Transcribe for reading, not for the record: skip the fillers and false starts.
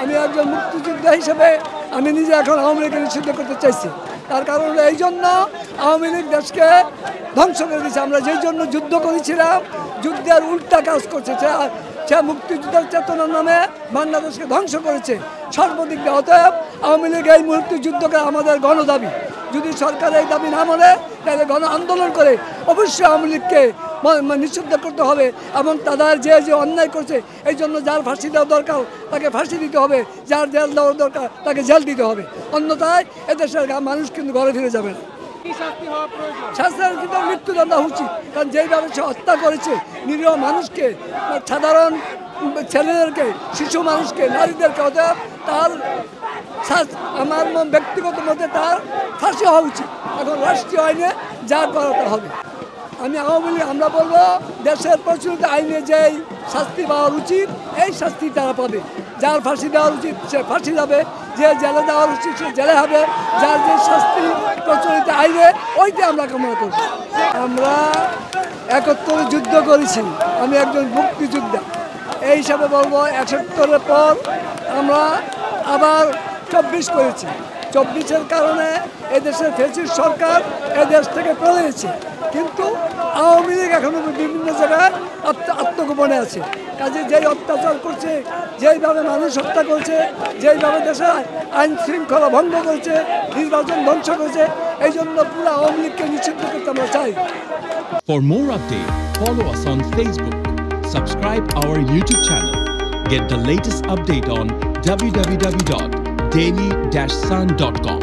আমি একজন মুক্তিযোদ্ধা হিসেবে আমি নিজে এখন আওয়ামী লীগকে নিষিদ্ধ করতে চাইছি। তার কারণ হলো এই জন্য আওয়ামী লীগ দেশকে ধ্বংস করে দিয়েছে। আমরা যেই জন্য যুদ্ধ করেছিলাম, যুদ্ধের উল্টা কাজ করছে। সে মুক্তিযুদ্ধের চেতনার নামে বাংলাদেশকে ধ্বংস করেছে সর্বদিক দিয়ে। অতএব আওয়ামী লীগ এই মুক্তিযুদ্ধকে আমাদের গণদাবি, যদি সরকার এই দাবি না মানে তাহলে গণ আন্দোলন করে অবশ্যই আওয়ামী লীগকে নিষিদ্ধ করতে হবে এবং তাদের যে যে অন্যায় করছে এই জন্য যার ফাঁসি দেওয়া দরকার তাকে ফাঁসি দিতে হবে, যার জেল দেওয়ার দরকার তাকে জেল দিতে হবে। অন্যথায় এদেশের মানুষ কিন্তু ঘরে ফিরে যাবে না। শাস্তির কিন্তু মৃত্যুদণ্ড উচিত, কারণ যেইভাবে সে হত্যা করেছে নিরীহ মানুষকে, সাধারণ ছেলেদেরকে, শিশু মানুষকে, নারীদেরকে, অতএব তার আমার ব্যক্তিগত মতে তার ফাঁসি হওয়া উচিত। এখন রাষ্ট্রীয় আইনে যা করাতে হবে। আমি আওয়ামী লীগ আমরা বলবো দেশের প্রচলিত আইনে যেই শাস্তি পাওয়ার উচিত এই শাস্তি তারা পাবে। যার ফাঁসি দেওয়ার উচিত সে ফাঁসি যাবে, যে জেলে দেওয়ার উচিত সে জেলে হবে। যার যে শাস্তি প্রচলিত আইনে ওইটা আমরা কামনা করব। আমরা ৭১ যুদ্ধ করেছি, আমি একজন মুক্তিযোদ্ধা এই হিসাবে বলবো। ৭১-এর পর আমরা আবার ২৪ করেছি। ২৪-এর কারণে এদেশের ফ্যাসিস্ট সরকার এদেশ থেকে পালিয়েছে, কিন্তু আওয়ামী লীগ এখনো বিভিন্ন জায়গায় আত্মগোপনে আছে। কাজে যেই অত্যাচার করছে, যেইভাবে মানুষ হত্যা করছে, যেইভাবে দেশের আইন শৃঙ্খলা ভঙ্গ করছে, নির্বাচন ধ্বংস করছে, এই জন্য পুরো আওয়ামী লীগকে নিষিদ্ধ করতে আমরা চাই। For more updates, follow us on Facebook, subscribe our YouTube channel, get the latest update on www.daily-sun.com.